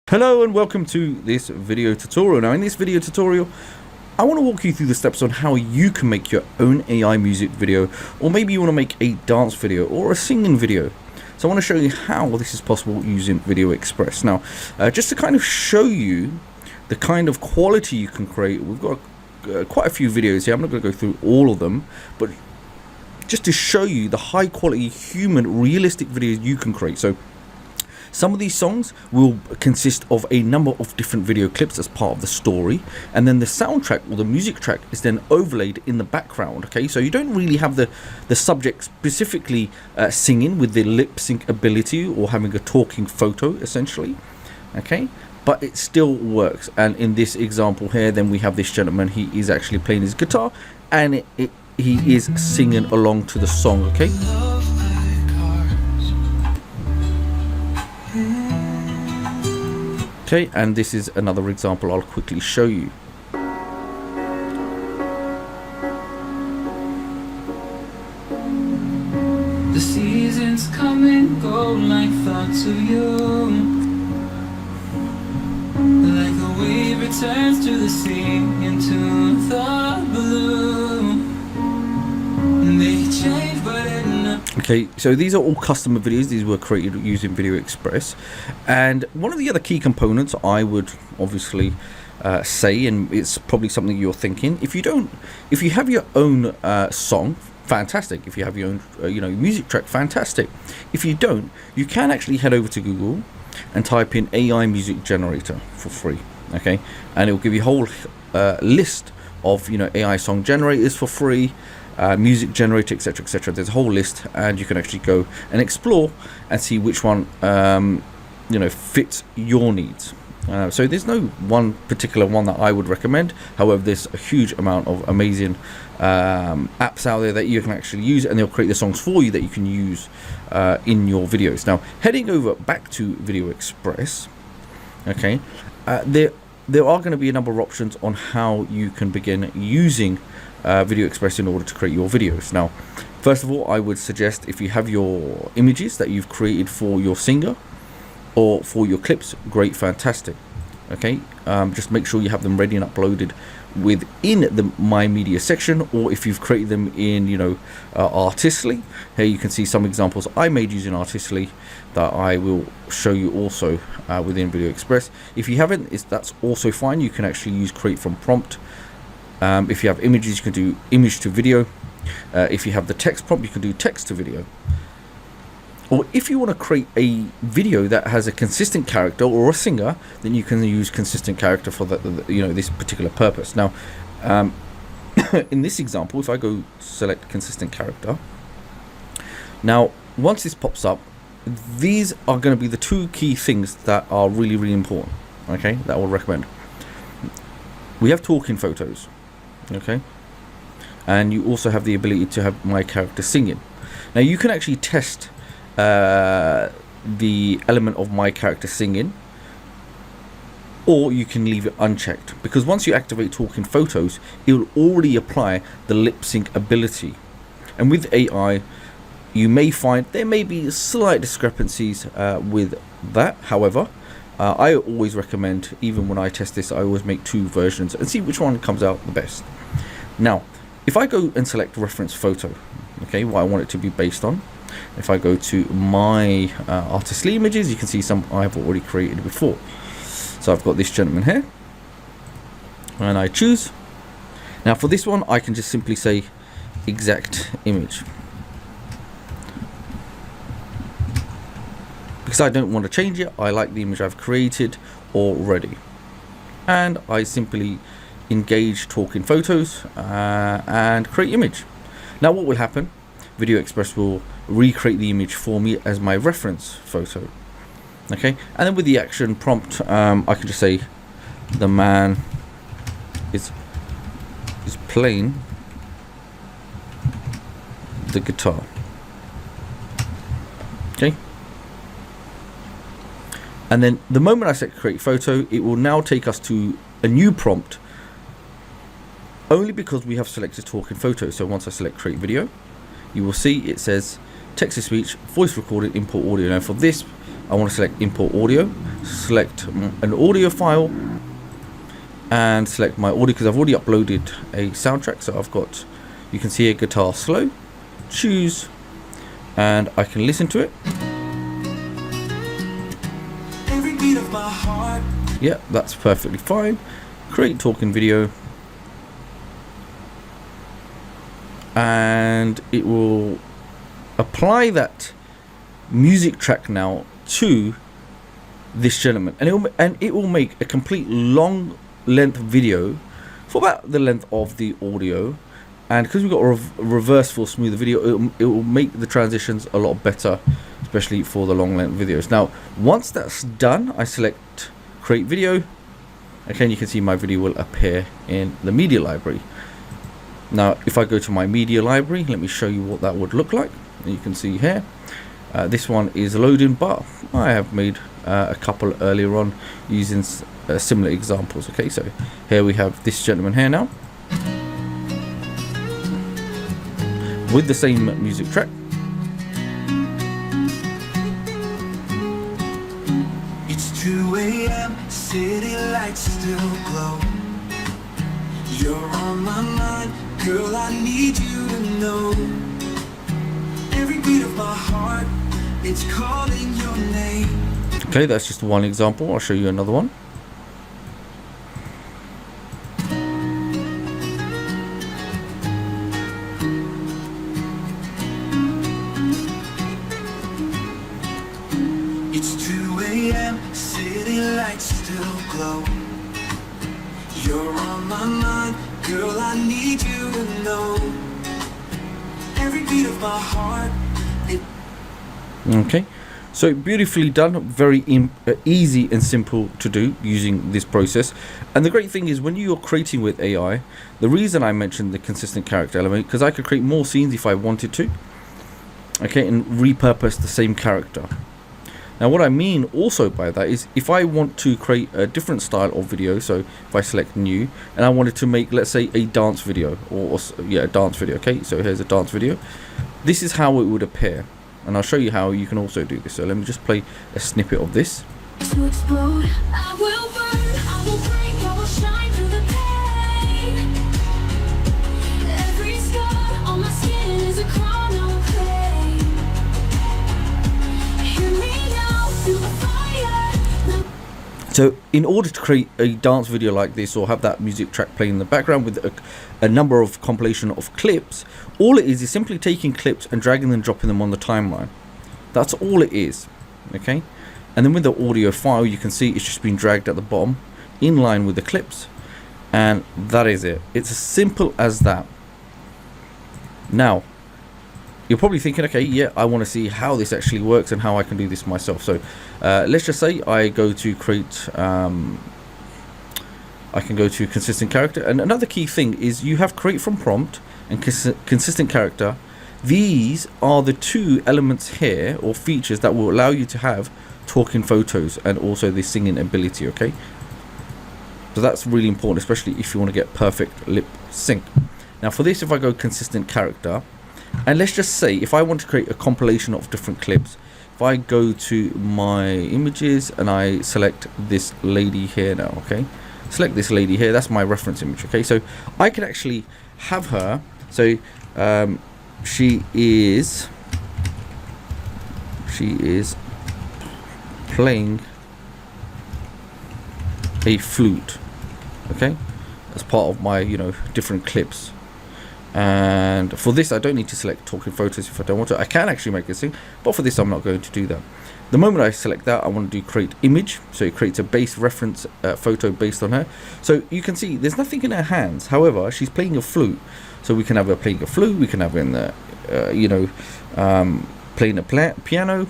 Hello and welcome to this video tutorial. Now in this video tutorial I want to walk you through the steps on how you can make your own AI music video, or maybe you want to make a dance video or a singing video. So I want to show you how this is possible using VideoExpress. Now just to kind of show you the kind of quality you can create, we've got quite a few videos here. I'm not going to go through all of them, but just to show you the high quality human realistic videos you can create. So some of these songs will consist of a number of different video clips as part of the story, and then the soundtrack or the music track is then overlaid in the background. Okay, so you don't really have the subject specifically singing with the lip sync ability or having a talking photo essentially. Okay, but it still works. And in this example here, then we have this gentleman. He is actually playing his guitar and he is singing along to the song. Okay. Okay, and this is another example I'll quickly show you. The seasons come and go like thoughts of you, like a wave returns to the sea into the blue. They change, but okay, so these are all customer videos. These were created using VideoExpress, and one of the other key components I would obviously say, and it's probably something you're thinking, if you have your own song, fantastic. If you have your own music track, fantastic. If you don't, you can actually head over to Google and type in AI music generator for free. Okay, and it will give you a whole list of AI song generators for free, music generator, etc, etc. There's a whole list, and you can actually go and explore and see which one fits your needs. So there's no one particular one that I would recommend. However, there's a huge amount of amazing apps out there that you can actually use, and they'll create the songs for you that you can use in your videos. Now heading over back to VideoExpress, okay, there are going to be a number of options on how you can begin using VideoExpress in order to create your videos. Now, first of all, I would suggest, if you have your images that you've created for your singer or for your clips, great, fantastic. Okay, just make sure you have them ready and uploaded within the My Media section, or if you've created them in Artistly. Here you can see some examples I made using Artistly that I will show you also within VideoExpress. If you haven't, that's also fine. You can actually use create from prompt. If you have images, you can do image to video. If you have the text prompt, you can do text to video. Or if you want to create a video that has a consistent character or a singer, then you can use consistent character for this particular purpose. Now, in this example, if I go select consistent character, now once this pops up, these are going to be the two key things that are really, really important. Okay, that I will recommend. We have talking photos. Okay, and you also have the ability to have my character singing. Now you can actually test the element of my character singing, or you can leave it unchecked, because once you activate talking photos, it will already apply the lip sync ability. And with AI, you may find there may be slight discrepancies with that. However, I always recommend, even when I test this, I always make two versions and see which one comes out the best. Now, if I go and select reference photo, okay, what I want it to be based on, if I go to my Artistly images, you can see some I've already created before. So I've got this gentleman here, and I choose. Now for this one, I can just simply say exact image, because I don't want to change it. I like the image I've created already, and I simply engage talking photos and create image. Now what will happen, VideoExpress will recreate the image for me as my reference photo. Okay, and then with the action prompt, I can just say the man is playing the guitar. Okay, and then the moment I set create photo, it will now take us to a new prompt, only because we have selected talking photo. So once I select create video, you will see it says text to speech, voice recorded, import audio. Now for this I want to select import audio, select an audio file, and select my audio because I've already uploaded a soundtrack. So I've got, you can see a guitar slow, choose, and I can listen to it. Every beat of my heart. Yeah, that's perfectly fine. Create talking video, and it will apply that music track now to this gentleman, and it will make a complete long length video for about the length of the audio. And because we've got a reverse full smooth video, it will make the transitions a lot better, especially for the long length videos. Now once that's done, I select create video. Again, you can see my video will appear in the media library. Now if I go to my media library, let me show you what that would look like. You can see here, this one is loading, but I have made a couple earlier on using similar examples. Okay, so here we have this gentleman here now with the same music track. It's 2 a.m. City lights still glow. You're on my mind, girl, I need you to know. Every beat of my heart, it's calling your name. Okay, that's just one example. I'll show you another one. It's 2 a.m. City lights still glow. You're on my mind, girl, I need you to know. Every beat of my heart. Okay, so beautifully done, very easy and simple to do using this process. And the great thing is, when you're creating with AI, the reason I mentioned the consistent character element, because I could create more scenes if I wanted to, okay, and repurpose the same character. Now what I mean also by that is, if I want to create a different style of video, so if I select new and I wanted to make, let's say, a dance video, or yeah, a dance video. Okay, so here's a dance video. This is how it would appear, and I'll show you how you can also do this. So let me just play a snippet of this. To explode, I will burn, I will break, I will shine through the pain. Every scar on my skin is a crown I will claim. Hear me now, feel the fire. So in order to create a dance video like this, or have that music track playing in the background with a number of compilation of clips, all it is simply taking clips and dragging them, dropping them on the timeline. That's all it is. Okay, and then with the audio file, you can see it's just been dragged at the bottom in line with the clips, and that is it. It's as simple as that. Now you're probably thinking, okay, yeah, I want to see how this actually works and how I can do this myself. So let's just say I go to create, I can go to consistent character. And another key thing is, you have create from prompt and consistent character. These are the two elements here, or features, that will allow you to have talking photos and also the singing ability. Okay, so that's really important, especially if you want to get perfect lip sync. Now for this, if I go consistent character, and let's just say if I want to create a compilation of different clips, if I go to my images and I select this lady here now, okay, select this lady here, that's my reference image. Okay, so I can actually have her, so she is playing a flute, okay, as part of my, you know, different clips. And for this, I don't need to select talking photos if I don't want to. I can actually make this thing, but for this I'm not going to do that. The moment I select that, I want to do create image, so it creates a base reference photo based on her. So you can see there's nothing in her hands, however she's playing a flute, so we can have her playing a flute, we can have her in the playing a piano.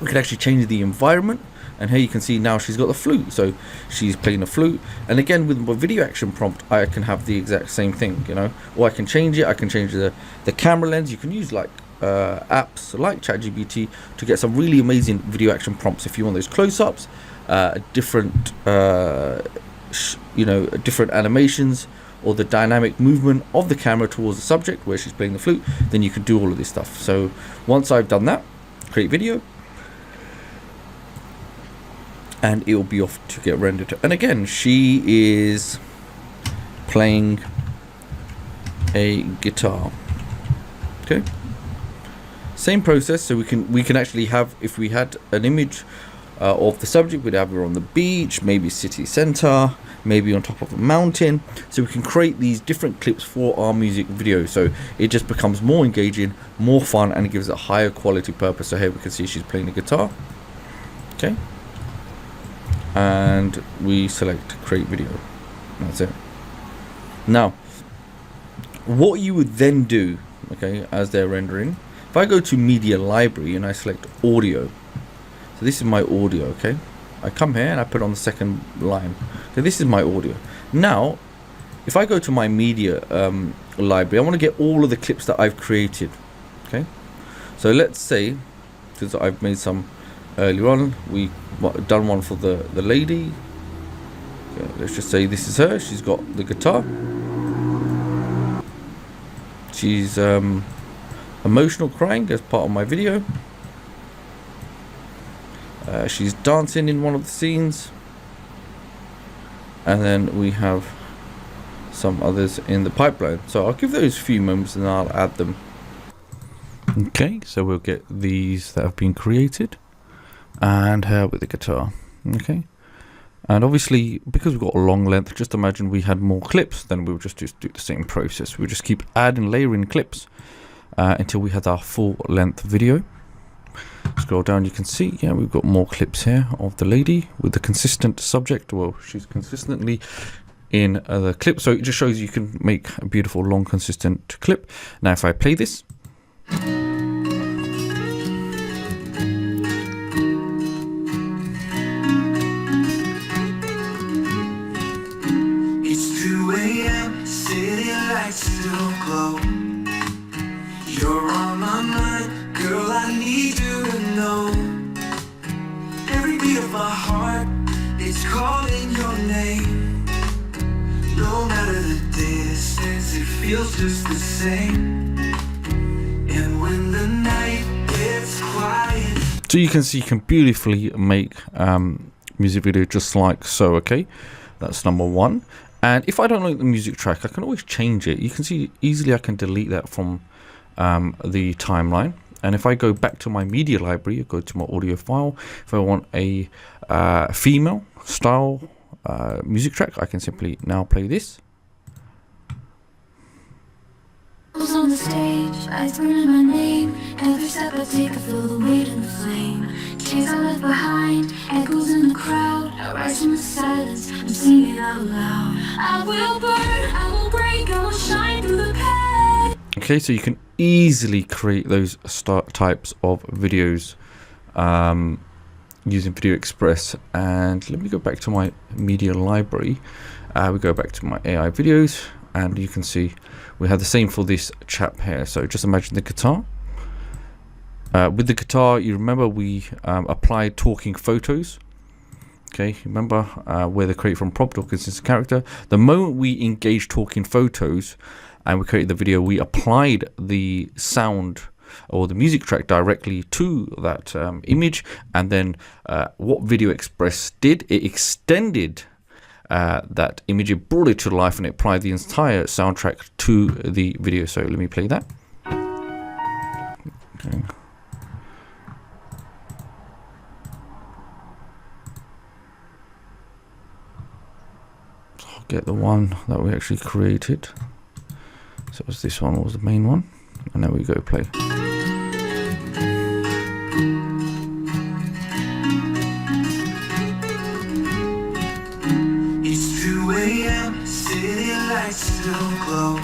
We can actually change the environment, and here you can see now she's got the flute, so she's playing a flute. And again, with my video action prompt, I can have the exact same thing, you know, or I can change it. I can change the camera lens. You can use like apps like ChatGPT to get some really amazing video action prompts if you want those close-ups, different different animations, or the dynamic movement of the camera towards the subject where she's playing the flute. Then you can do all of this stuff. So once I've done that, create video, and it will be off to get rendered. And again, she is playing a guitar. Okay, same process. So we can actually have, if we had an image of the subject, we'd have her on the beach, maybe city center, maybe on top of a mountain. So we can create these different clips for our music video, so it just becomes more engaging, more fun, and it gives it a higher quality purpose. So here we can see she's playing the guitar. Okay, and we select create video. That's it. Now what you would then do, okay, as they're rendering, if I go to media library and I select audio, so this is my audio. Okay, I come here and I put on the second line. So this is my audio. Now if I go to my media library, I want to get all of the clips that I've created. Okay, so let's say, because I've made some earlier on, we done one for the lady. Okay, let's just say this is her. She's got the guitar. She's emotional, crying as part of my video. She's dancing in one of the scenes, and then we have some others in the pipeline. So I'll give those a few moments and I'll add them. Okay, so we'll get these that have been created, and her with the guitar. Okay, and obviously because we've got a long length, just imagine we had more clips, then we'll just do the same process. We'll just keep adding, layering clips until we have our full length video. Scroll down, you can see, yeah, we've got more clips here of the lady with the consistent subject. Well, she's consistently in the clip, so it just shows you can make a beautiful long consistent clip. Now if I play this, It's 2 a.m., city lights still glow. You're on my mind, girl, I need you to know. Every beat of my heart, it's calling your name. No matter the distance, it feels just the same. And when the night gets quiet. so you can see you can beautifully make music video just like so. Okay, that's number one. And if I don't like the music track, I can always change it. You can see easily I can delete that from the timeline. And if I go back to my media library, I go to my audio file. If I want a female style music track, I can simply now play this. On the stage, I scream my name. Every step I take, I feel the weight of the flame. Chains I left behind, echoes in the crowd. I rise from the silence, I'm singing out loud. I will burn, I will break, I will shine through the pain. Okay, so you can easily create those types of videos using VideoExpress. And let me go back to my media library. We go back to my AI videos, and you can see we have the same for this chap here. So just imagine the guitar. With the guitar, you remember we applied talking photos. Okay, remember where they create from prompt or consistent character. The moment we engage talking photos and we created the video, we applied the sound or the music track directly to that image. And then what VideoExpress did, it extended that image, it brought it to life, and it applied the entire soundtrack to the video. So let me play that. Okay. So I'll get the one that we actually created. So it was this one was the main one, and there we go, play. It's 2 a.m., city lights still glow.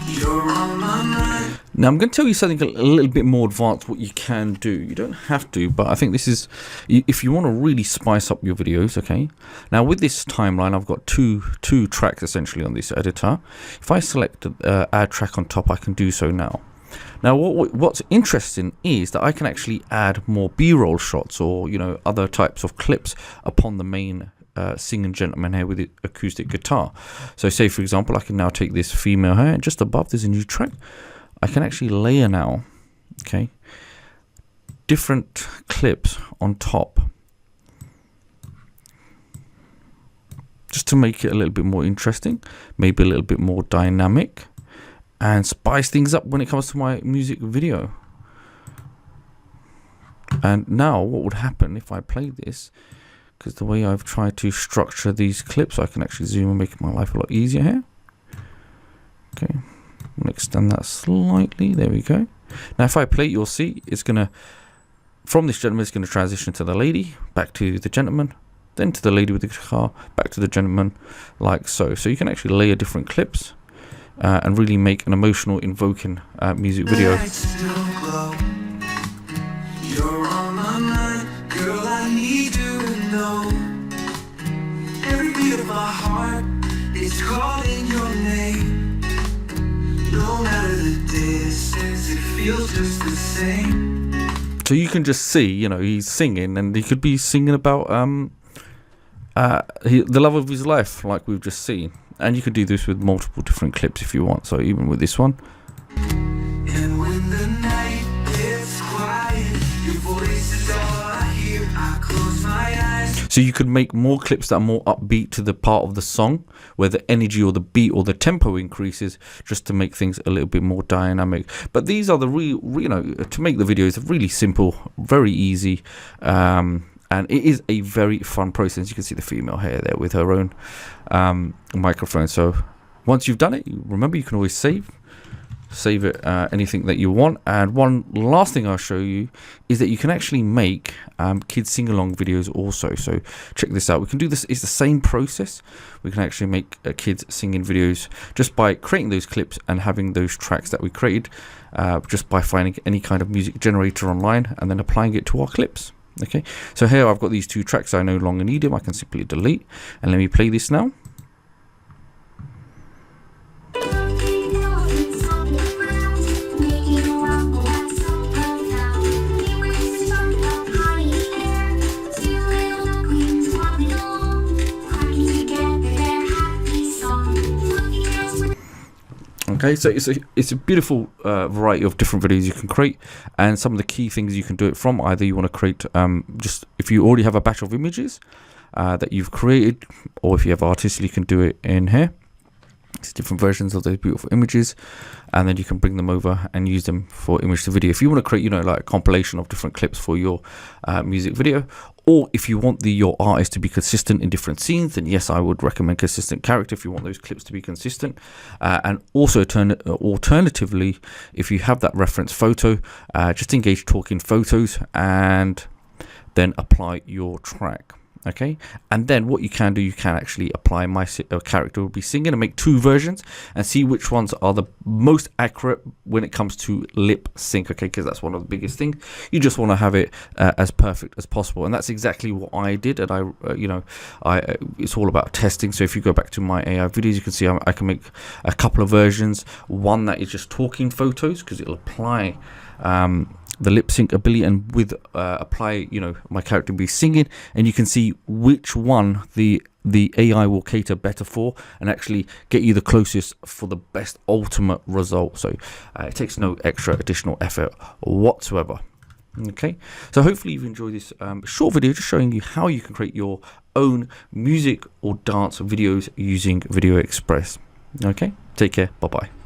You're on my mind. Now I'm going to tell you something a little bit more advanced what you can do. You don't have to, but I think this is, if you want to really spice up your videos. Okay, now with this timeline, I've got two tracks essentially on this editor. If I select add track on top, I can do so now. Now what's interesting is that I can actually add more b-roll shots, or other types of clips upon the main singing gentleman here with the acoustic guitar. So say for example, I can now take this female here, and just above there's a new track. I can actually layer now, okay, different clips on top. to make it a little bit more interesting, maybe a little bit more dynamic, and spice things up when it comes to my music video. And now what would happen if I play this, because the way I've tried to structure these clips, I can actually zoom and make my life a lot easier here. Okay, I'm going to extend that slightly. There we go. Now if I play it, you'll see it's going to, from this gentleman, it's going to transition to the lady, back to the gentleman, then to the lady with the guitar, back to the gentleman, like so. So you can actually layer different clips and really make an emotional, invoking music video. You're on my mind, girl, I need you to know. Every beat of my heart is calling your name. No matter the distance, it feels just the same. So you can just see, you know, he's singing, and he could be singing about the love of his life, like we've just seen. And you could do this with multiple different clips if you want. So even with this one. And when the night gets quiet, your voice is all I hear. I close my eyes. So you could make more clips that are more upbeat to the part of the song, where the energy or the beat or the tempo increases, just to make things a little bit more dynamic. But these are the you know, to make the videos really simple, very easy, and it is a very fun process. You can see the female here there with her own microphone. So once you've done it, remember you can always save it, anything that you want. And one last thing I'll show you is that you can actually make kids sing-along videos also. So check this out. We can do this. It's the same process. We can actually make kids singing videos just by creating those clips and having those tracks that we created, just by finding any kind of music generator online and then applying it to our clips. Okay, so here I've got these two tracks. I no longer need them. I can simply delete, and let me play this now. Okay, so it's a beautiful variety of different videos you can create, and some of the key things you can do it from. Either you want to create just if you already have a batch of images that you've created, or if you have artists, you can do it in here. It's different versions of those beautiful images, and then you can bring them over and use them for image to video. If you want to create, you know, like a compilation of different clips for your music video, or if you want your artist to be consistent in different scenes, then yes, I would recommend consistent character if you want those clips to be consistent. And also alternatively, if you have that reference photo, just engage talking photos and then apply your track. Okay, and then what you can do, you can actually apply my character will be singing and make two versions and see which ones are the most accurate when it comes to lip sync. Okay, because that's one of the biggest things. You just want to have it as perfect as possible, and that's exactly what I did. And it's all about testing. So if you go back to my AI videos, you can see I can make a couple of versions. One that is just talking photos, because it'll apply the lip sync ability, and with apply, you know, my character be singing, and you can see which one the AI will cater better for and actually get you the closest for the best ultimate result. So it takes no extra additional effort whatsoever. Okay, so hopefully you've enjoyed this short video just showing you how you can create your own music or dance videos using VideoExpress. Okay, take care, bye bye.